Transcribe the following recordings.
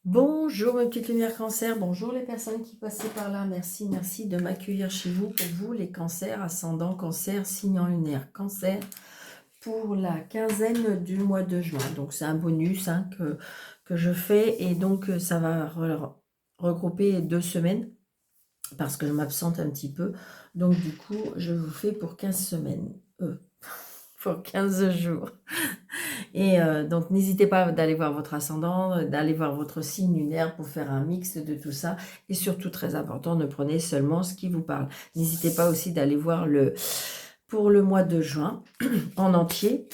Bonjour mes petites lumières cancer, bonjour les personnes qui passaient par là, merci de m'accueillir chez vous. Pour vous les cancers, ascendant cancer, signe en lunaire cancer, pour la quinzaine du mois de juin. Donc c'est un bonus que je fais et donc ça va regrouper 2 semaines parce que je m'absente un petit peu. Donc du coup je vous fais pour 15 semaines, pour 15 jours. Et donc, n'hésitez pas d'aller voir votre ascendant, d'aller voir votre signe lunaire pour faire un mix de tout ça. Et surtout, très important, ne prenez seulement ce qui vous parle. N'hésitez pas aussi d'aller voir pour le mois de juin en entier.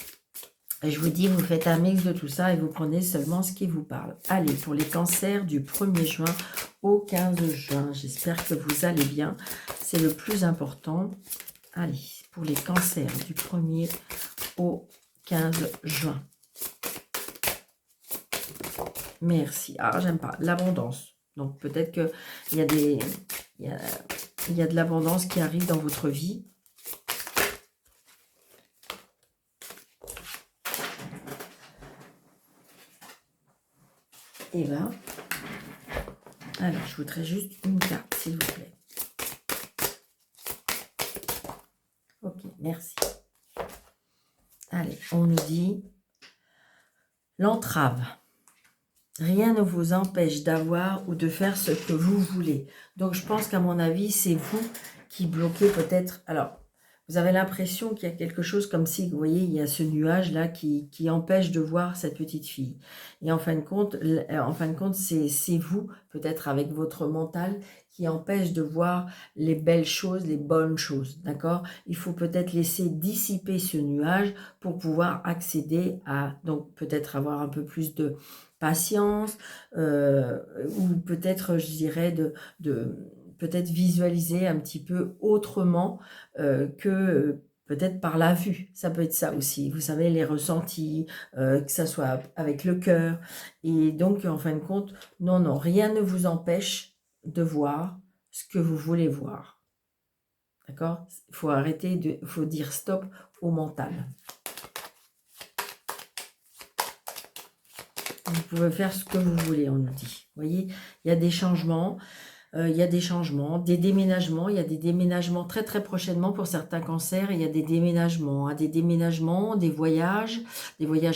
Et je vous dis, vous faites un mix de tout ça et vous prenez seulement ce qui vous parle. Allez, pour les cancers du 1er juin au 15 juin, j'espère que vous allez bien. C'est le plus important. Allez, pour les cancers du 1er au 15 juin. Merci. Ah, j'aime pas. L'abondance. Donc, peut-être qu'il y a il y a de l'abondance qui arrive dans votre vie. Et là, alors, je voudrais juste une carte, s'il vous plaît. Ok, merci. Allez, on nous dit l'entrave. Rien ne vous empêche d'avoir ou de faire ce que vous voulez. Donc, je pense qu'à mon avis, c'est vous qui bloquez peut-être. Alors, vous avez l'impression qu'il y a quelque chose comme si, vous voyez, il y a ce nuage-là qui empêche de voir cette petite fille. Et en fin de compte, c'est vous, peut-être avec votre mental, qui empêche de voir les belles choses, les bonnes choses. D'accord? Il faut peut-être laisser dissiper ce nuage pour pouvoir accéder à, donc peut-être avoir un peu plus de patience, ou peut-être, je dirais, peut-être visualiser un petit peu autrement que peut-être par la vue. Ça peut être ça aussi. Vous savez, les ressentis, que ça soit avec le cœur. Et donc, en fin de compte, non, rien ne vous empêche de voir ce que vous voulez voir. D'accord? Il faut arrêter, il faut dire stop au mental. Vous pouvez faire ce que vous voulez, on nous dit. Vous voyez, il y a des changements. Il y a des changements, des déménagements. Il y a des déménagements très très prochainement pour certains cancers. Il y a des déménagements, des voyages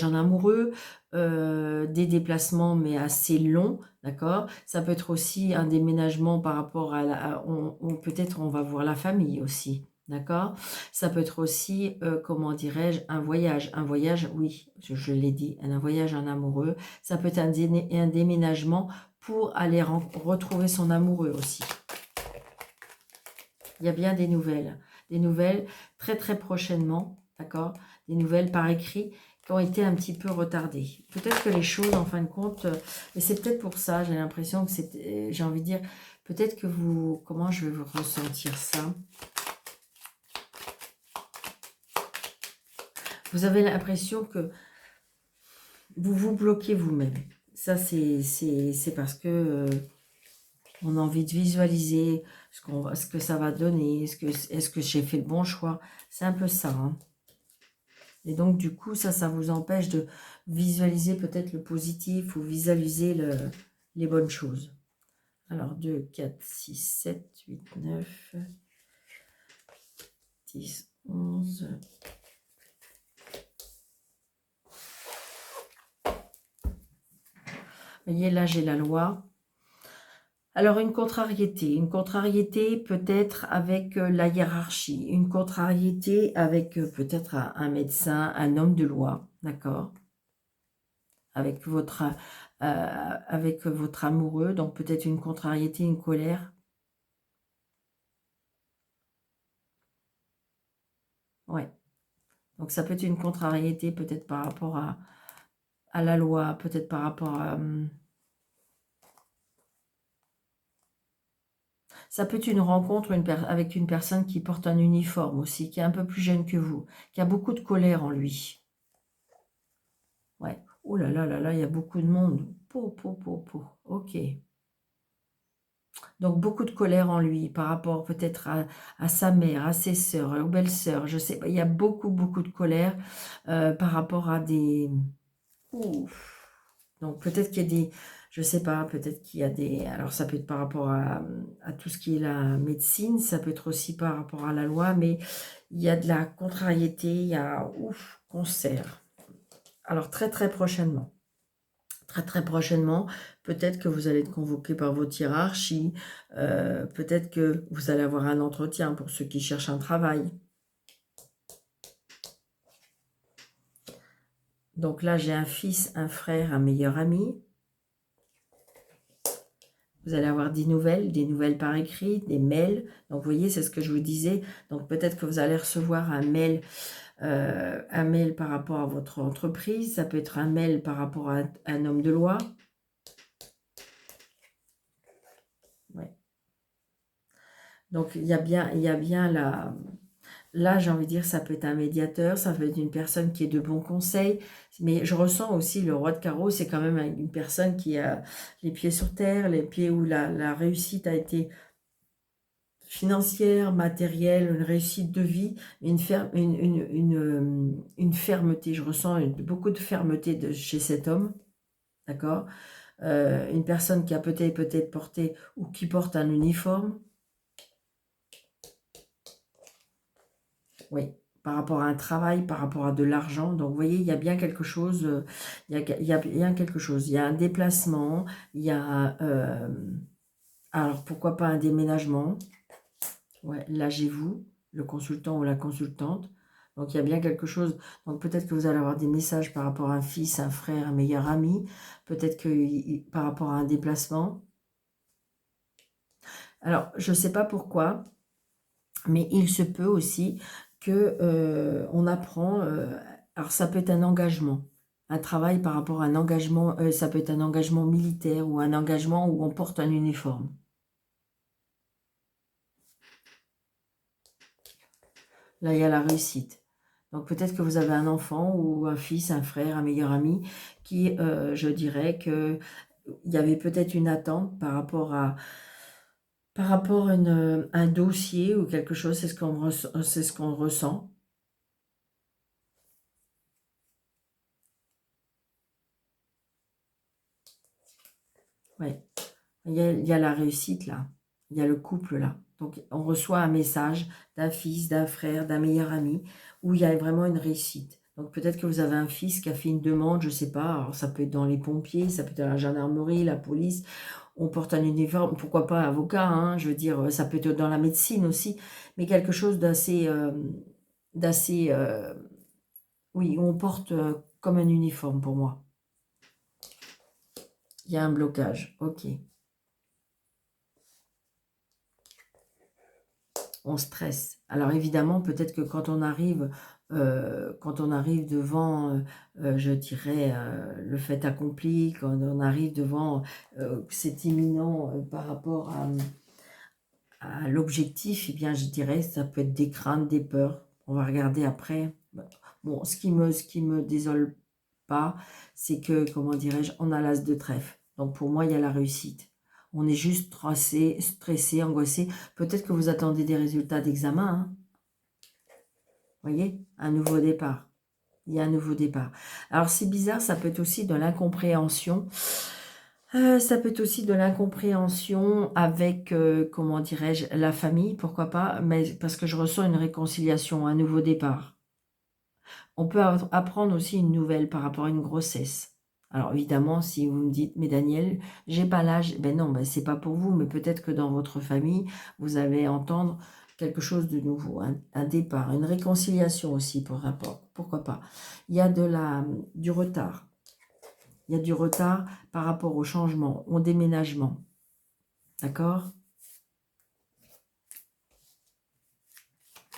en amoureux, des déplacements mais assez longs, d'accord. Ça peut être aussi un déménagement par rapport à peut-être on va voir la famille aussi. D'accord. Ça peut être aussi, comment dirais-je, un voyage, oui, je l'ai dit, un voyage en amoureux. Ça peut être un déménagement pour aller retrouver son amoureux aussi. Il y a bien des nouvelles très très prochainement, d'accord, des nouvelles par écrit qui ont été un petit peu retardées. Peut-être que les choses, en fin de compte, et c'est peut-être pour ça, j'ai l'impression que c'est, j'ai envie de dire, peut-être que vous, comment je vais vous ressentir ça? Vous avez l'impression que vous vous bloquez vous-même. Ça, c'est parce que on a envie de visualiser ce que ça va donner. Est-ce que j'ai fait le bon choix? C'est un peu ça. Hein. Et donc, du coup, ça vous empêche de visualiser peut-être le positif ou visualiser les bonnes choses. Alors, 2, 4, 6, 7, 8, 9, 10, 11. Vous voyez, là, j'ai la loi. Alors, une contrariété peut-être avec la hiérarchie, une contrariété avec peut-être un médecin, un homme de loi, d'accord, avec votre amoureux, donc peut-être une contrariété, une colère. Ouais, donc ça peut être une contrariété peut-être par rapport à la loi, peut-être par rapport à... Ça peut être une rencontre avec une personne qui porte un uniforme aussi, qui est un peu plus jeune que vous, qui a beaucoup de colère en lui. Ouais. Oh là là là là, il y a beaucoup de monde. Ok. Donc, beaucoup de colère en lui par rapport peut-être à sa mère, à ses sœurs, aux belles-sœurs. Je sais pas, il y a beaucoup de colère par rapport à des... Ouf. Donc, peut-être qu'il y a Je sais pas, peut-être qu'il y a des... Alors, ça peut être par rapport à tout ce qui est la médecine, ça peut être aussi par rapport à la loi, mais il y a de la contrariété, il y a... Ouf, concert. Alors, très, très prochainement. Très, très prochainement, peut-être que vous allez être convoqué par votre hiérarchie, peut-être que vous allez avoir un entretien pour ceux qui cherchent un travail. Donc là, j'ai un fils, un frère, un meilleur ami. Vous allez avoir des nouvelles par écrit, des mails. Donc, vous voyez, c'est ce que je vous disais. Donc, peut-être que vous allez recevoir un mail par rapport à votre entreprise. Ça peut être un mail par rapport à un homme de loi. Ouais. Donc, il y a bien la... Là, j'ai envie de dire, ça peut être un médiateur, ça peut être une personne qui est de bons conseils, mais je ressens aussi le roi de carreau, c'est quand même une personne qui a les pieds sur terre, les pieds où la réussite a été financière, matérielle, une réussite de vie, une fermeté. Je ressens beaucoup de fermeté chez cet homme, d'accord? Une personne qui a peut-être porté ou qui porte un uniforme. Oui, par rapport à un travail, par rapport à de l'argent. Donc, vous voyez, il y a bien quelque chose, il y a bien quelque chose. Il y a un déplacement, il y a, alors, pourquoi pas un déménagement. Ouais, là, j'ai vous, le consultant ou la consultante. Donc, il y a bien quelque chose. Donc, peut-être que vous allez avoir des messages par rapport à un fils, un frère, un meilleur ami. Peut-être que par rapport à un déplacement. Alors, je ne sais pas pourquoi, mais il se peut aussi que on apprend, alors ça peut être un engagement, un travail par rapport à un engagement, ça peut être un engagement militaire ou un engagement où on porte un uniforme. Là, il y a la réussite. Donc peut-être que vous avez un enfant ou un fils, un frère, un meilleur ami qui, je dirais que il y avait peut-être une attente par rapport à un dossier ou quelque chose, c'est ce qu'on ressent. Ouais. Il y a la réussite là, il y a le couple là. Donc on reçoit un message d'un fils, d'un frère, d'un meilleur ami, où il y a vraiment une réussite. Donc peut-être que vous avez un fils qui a fait une demande, je ne sais pas, alors ça peut être dans les pompiers, ça peut être dans la gendarmerie, la police, on porte un uniforme, pourquoi pas avocat, hein, je veux dire, ça peut être dans la médecine aussi, mais quelque chose d'assez, oui, on porte comme un uniforme pour moi. Il y a un blocage, ok. On stresse. Alors évidemment, peut-être que quand on arrive devant, je dirais, le fait accompli, quand on arrive devant c'est imminent par rapport à l'objectif, eh bien je dirais, ça peut être des craintes, des peurs. On va regarder après. Bon, ce qui me désole pas, c'est que, comment dirais-je, on a l'as de trèfle. Donc pour moi, il y a la réussite. On est juste stressé, angoissé. Peut-être que vous attendez des résultats d'examen. Hein. Vous voyez, un nouveau départ. Il y a un nouveau départ. Alors c'est bizarre, ça peut être aussi de l'incompréhension. Ça peut être aussi de l'incompréhension avec, comment dirais-je, la famille, pourquoi pas, mais parce que je ressens une réconciliation, un nouveau départ. On peut apprendre aussi une nouvelle par rapport à une grossesse. Alors évidemment, si vous me dites, mais Daniel, j'ai pas l'âge, ben non, ben c'est pas pour vous, mais peut-être que dans votre famille, vous allez entendre quelque chose de nouveau, un départ, une réconciliation aussi pour rapport, pourquoi pas. Il y a du retard. Il y a du retard par rapport au changement, au déménagement. D'accord?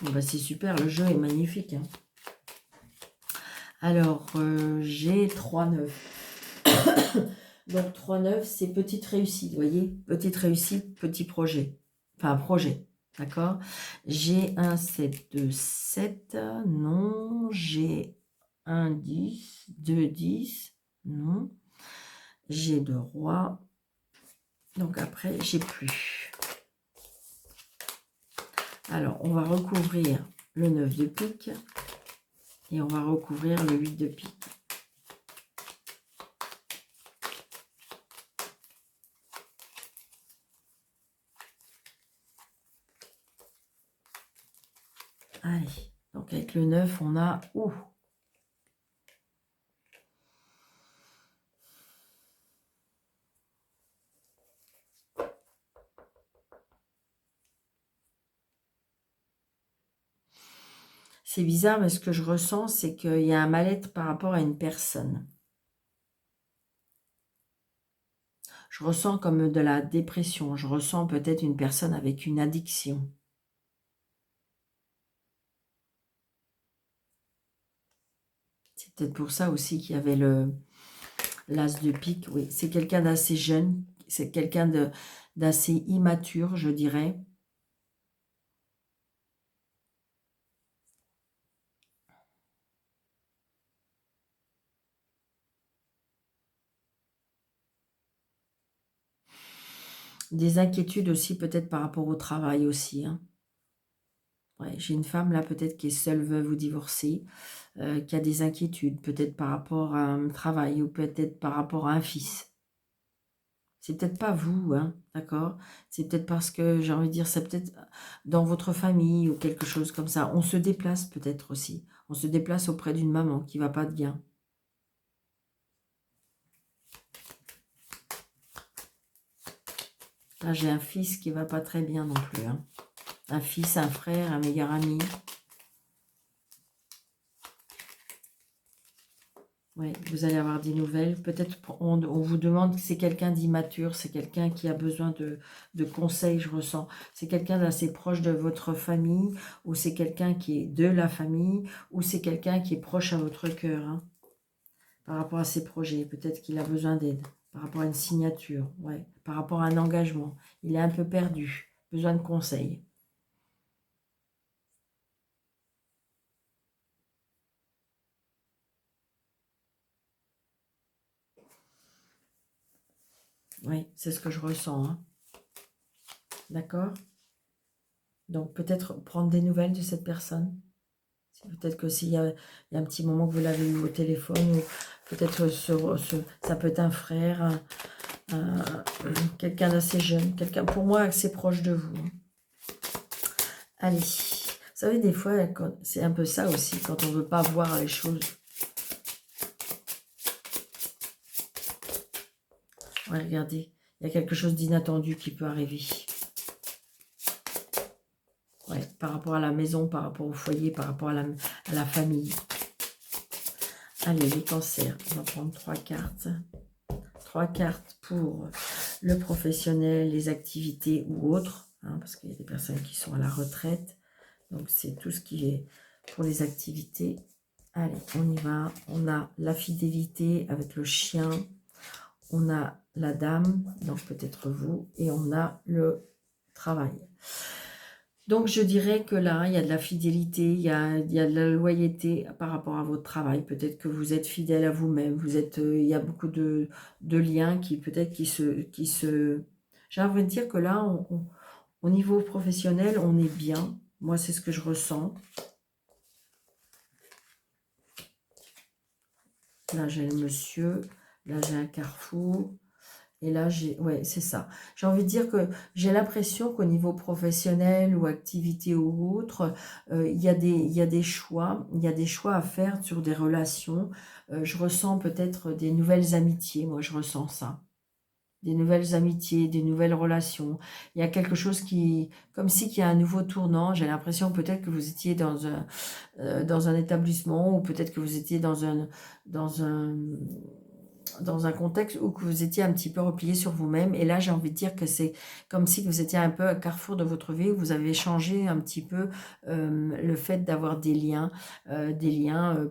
Ben c'est super, le jeu est magnifique. Hein. Alors, j'ai 3-9. Donc 3-9, c'est petite réussite, vous voyez? Petite réussite, petit projet. Enfin, projet, d'accord? J'ai un 7-2-7, non. J'ai un 10, 2-10, non. J'ai 2 rois. Donc après, j'ai plus. Alors, on va recouvrir le 9 de pique. Et on va recouvrir le 8 de pique. Allez, donc avec le 9, on a... Ouh, c'est bizarre, mais ce que je ressens, c'est qu'il y a un mal-être par rapport à une personne. Je ressens comme de la dépression. Je ressens peut-être une personne avec une addiction. C'est peut-être pour ça aussi qu'il y avait l'as de pique. Oui, c'est quelqu'un d'assez jeune. C'est quelqu'un d'assez immature, je dirais. Des inquiétudes aussi, peut-être par rapport au travail aussi. Hein. Ouais, j'ai une femme là, peut-être qui est seule veuve ou divorcée, qui a des inquiétudes, peut-être par rapport à un travail ou peut-être par rapport à un fils. C'est peut-être pas vous, hein, d'accord? C'est peut-être parce que, j'ai envie de dire, c'est peut-être dans votre famille ou quelque chose comme ça. On se déplace peut-être aussi. On se déplace auprès d'une maman qui va pas bien. Là, j'ai un fils qui va pas très bien non plus. Hein. Un fils, un frère, un meilleur ami. Oui, vous allez avoir des nouvelles. Peut-être on vous demande, c'est quelqu'un d'immature, c'est quelqu'un qui a besoin de conseils, je ressens. C'est quelqu'un d'assez proche de votre famille, ou c'est quelqu'un qui est de la famille, ou c'est quelqu'un qui est proche à votre cœur, hein, par rapport à ses projets. Peut-être qu'il a besoin d'aide, par rapport à une signature, ouais, par rapport à un engagement. Il est un peu perdu, besoin de conseils. Oui, c'est ce que je ressens, hein. D'accord? Donc peut-être prendre des nouvelles de cette personne. Peut-être que s'il y a un petit moment que vous l'avez eu au téléphone, ou peut-être ça peut être un frère, quelqu'un d'assez jeune, quelqu'un pour moi assez proche de vous. Allez, vous savez, des fois, c'est un peu ça aussi, quand on ne veut pas voir les choses. Ouais, regardez, il y a quelque chose d'inattendu qui peut arriver. Ouais, par rapport à la maison, par rapport au foyer, par rapport à la famille. Allez, les cancers, on va prendre 3 cartes. 3 cartes pour le professionnel, les activités ou autres, hein, parce qu'il y a des personnes qui sont à la retraite. Donc, c'est tout ce qui est pour les activités. Allez, on y va. On a la fidélité avec le chien. On a la dame, donc peut-être vous. Et on a le travail. Donc, je dirais que là, il y a de la fidélité, il y a de la loyauté par rapport à votre travail. Peut-être que vous êtes fidèle à vous-même. Il y a beaucoup de liens qui peut-être J'ai envie de dire que là, au niveau professionnel, on est bien. Moi, c'est ce que je ressens. Là, j'ai le monsieur. Là, j'ai un carrefour. Et là, ouais, c'est ça. J'ai envie de dire que j'ai l'impression qu'au niveau professionnel ou activité ou autre, il y a des choix. Il y a des choix à faire sur des relations. Je ressens peut-être des nouvelles amitiés. Moi, je ressens ça. Des nouvelles amitiés, des nouvelles relations. Il y a quelque chose comme si qu'il y a un nouveau tournant. J'ai l'impression peut-être que vous étiez dans un établissement, ou peut-être que vous étiez dans un, dans un contexte où que vous étiez un petit peu replié sur vous-même. Et là, j'ai envie de dire que c'est comme si vous étiez un peu à carrefour de votre vie, où vous avez changé un petit peu le fait d'avoir des liens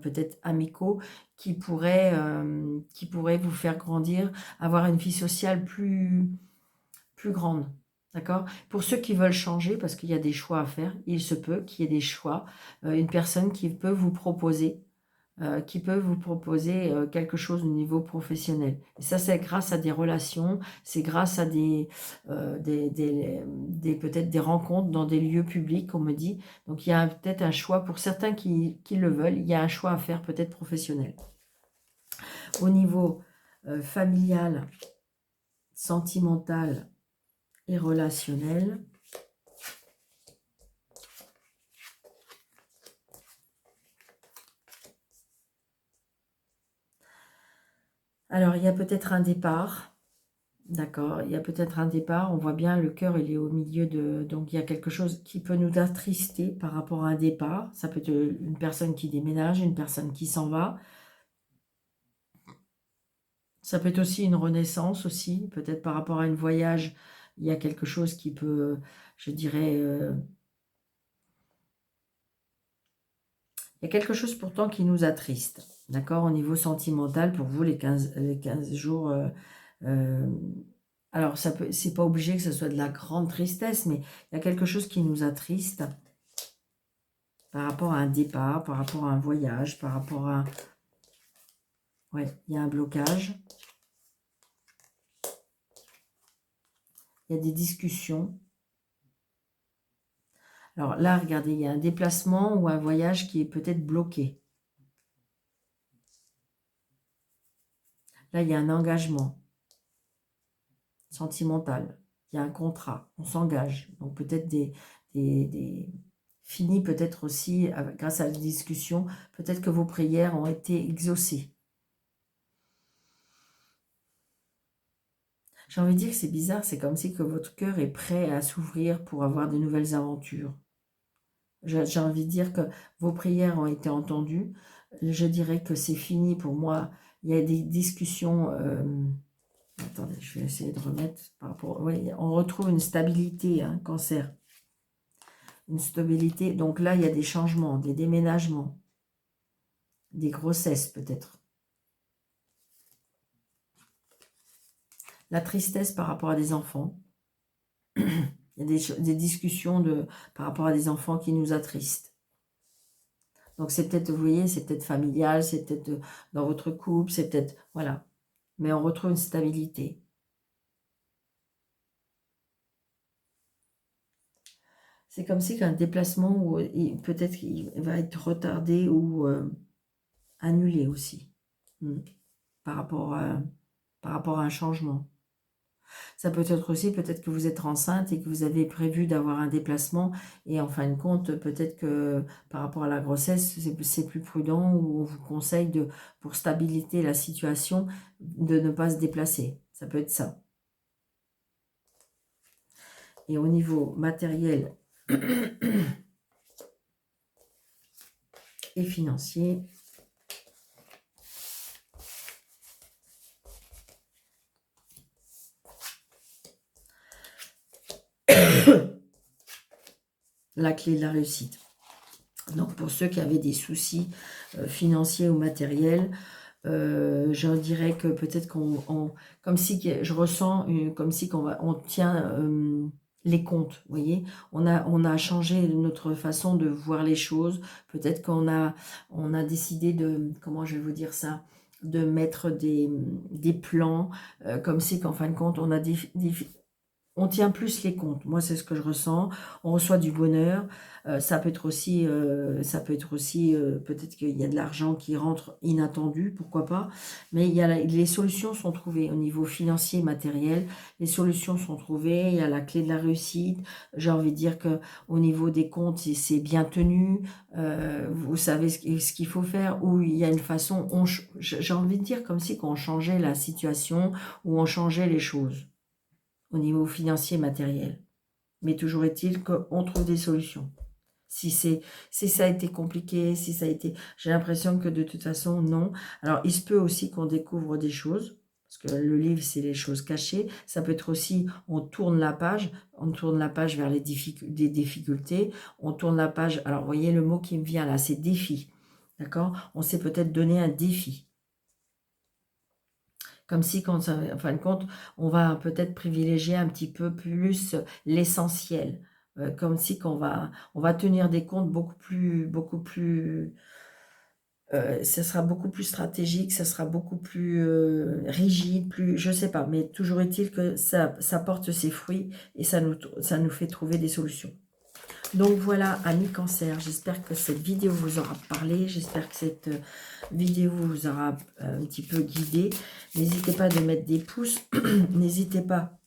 peut-être amicaux qui pourraient vous faire grandir, avoir une vie sociale plus grande. D'accord? Pour ceux qui veulent changer, parce qu'il y a des choix à faire, il se peut qu'il y ait des choix, une personne qui peut vous proposer quelque chose au niveau professionnel. Et ça, c'est grâce à des relations, c'est grâce à peut-être des rencontres dans des lieux publics, on me dit. Donc, il y a peut-être un choix, pour certains qui le veulent, il y a un choix à faire peut-être professionnel. Au niveau familial, sentimental et relationnel, Alors, il y a peut-être un départ. D'accord, il y a peut-être un départ. On voit bien le cœur, il est au milieu de... Donc, il y a quelque chose qui peut nous attrister par rapport à un départ. Ça peut être une personne qui déménage, une personne qui s'en va. Ça peut être aussi une renaissance aussi. Peut-être par rapport à un voyage, il y a quelque chose qui peut, je dirais... il y a quelque chose pourtant qui nous attriste. D'accord, au niveau sentimental, pour vous, les 15 jours... alors, c'est pas obligé que ce soit de la grande tristesse, mais il y a quelque chose qui nous attriste par rapport à un départ, par rapport à un voyage, par rapport à... Ouais, il y a un blocage. Il y a des discussions. Alors là, regardez, il y a un déplacement ou un voyage qui est peut-être bloqué. Là, il y a un engagement sentimental. Il y a un contrat. On s'engage. Donc peut-être fini peut-être aussi, grâce à la discussion, peut-être que vos prières ont été exaucées. J'ai envie de dire que c'est bizarre, c'est comme si que votre cœur est prêt à s'ouvrir pour avoir de nouvelles aventures. J'ai envie de dire que vos prières ont été entendues. Je dirais que c'est fini pour moi. Il y a des discussions... attendez, je vais essayer de remettre par rapport... Oui, on retrouve une stabilité, hein, cancer. Une stabilité. Donc là, il y a des changements, des déménagements, des grossesses peut-être. La tristesse par rapport à des enfants. Il y a des discussions par rapport à des enfants qui nous attristent. Donc c'est peut-être, vous voyez, c'est peut-être familial, c'est peut-être dans votre couple, c'est peut-être... Voilà. Mais on retrouve une stabilité. C'est comme si qu'un déplacement, peut-être qu'il va être retardé ou annulé aussi. Par rapport à un changement. Ça peut être aussi, peut-être que vous êtes enceinte et que vous avez prévu d'avoir un déplacement et en fin de compte, peut-être que par rapport à la grossesse, c'est plus prudent ou on vous conseille, pour stabiliser la situation, de ne pas se déplacer. Ça peut être ça. Et au niveau matériel et financier, la clé de la réussite. Donc, pour ceux qui avaient des soucis financiers ou matériels, je dirais que peut-être comme si je ressens comme si on tient les comptes, vous voyez, on a changé notre façon de voir les choses. Peut-être qu'on a décidé de, comment je vais vous dire ça, de mettre des plans, comme si qu'en fin de compte on tient plus les comptes. Moi, c'est ce que je ressens. On reçoit du bonheur. Ça peut être aussi, peut-être qu'il y a de l'argent qui rentre inattendu, pourquoi pas. Mais les solutions sont trouvées au niveau financier et matériel. Les solutions sont trouvées. Il y a la clé de la réussite. J'ai envie de dire que au niveau des comptes, c'est bien tenu. Vous savez ce qu'il faut faire. Ou il y a une façon. J'ai envie de dire comme si qu'on changeait la situation ou on changeait les choses au niveau financier et matériel. Mais toujours est-il qu'on trouve des solutions. Si ça a été compliqué, si ça a été... J'ai l'impression que de toute façon, non. Alors, il se peut aussi qu'on découvre des choses, parce que le livre, c'est les choses cachées. Ça peut être aussi, on tourne la page vers des difficultés. On tourne la page... Alors, vous voyez, le mot qui me vient là, c'est défi. D'accord? On s'est peut-être donné un défi. Comme si, en fin de compte, on va peut-être privilégier un petit peu plus l'essentiel. Comme si on va tenir des comptes beaucoup plus ça sera beaucoup plus stratégique, ça sera beaucoup plus rigide, je sais pas. Mais toujours est-il que ça porte ses fruits et ça nous fait trouver des solutions. Donc voilà, amis cancer, j'espère que cette vidéo vous aura parlé, j'espère que cette vidéo vous aura un petit peu guidé. N'hésitez pas de mettre des pouces, n'hésitez pas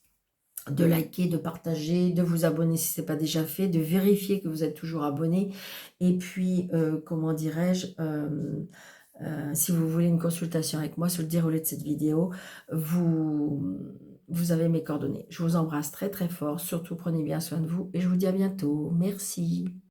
de liker, de partager, de vous abonner si ce n'est pas déjà fait, de vérifier que vous êtes toujours abonné. Et puis, comment dirais-je, Si vous voulez une consultation avec moi sur le déroulé de cette vidéo, vous avez mes coordonnées. Je vous embrasse très très fort, surtout prenez bien soin de vous et je vous dis à bientôt. Merci.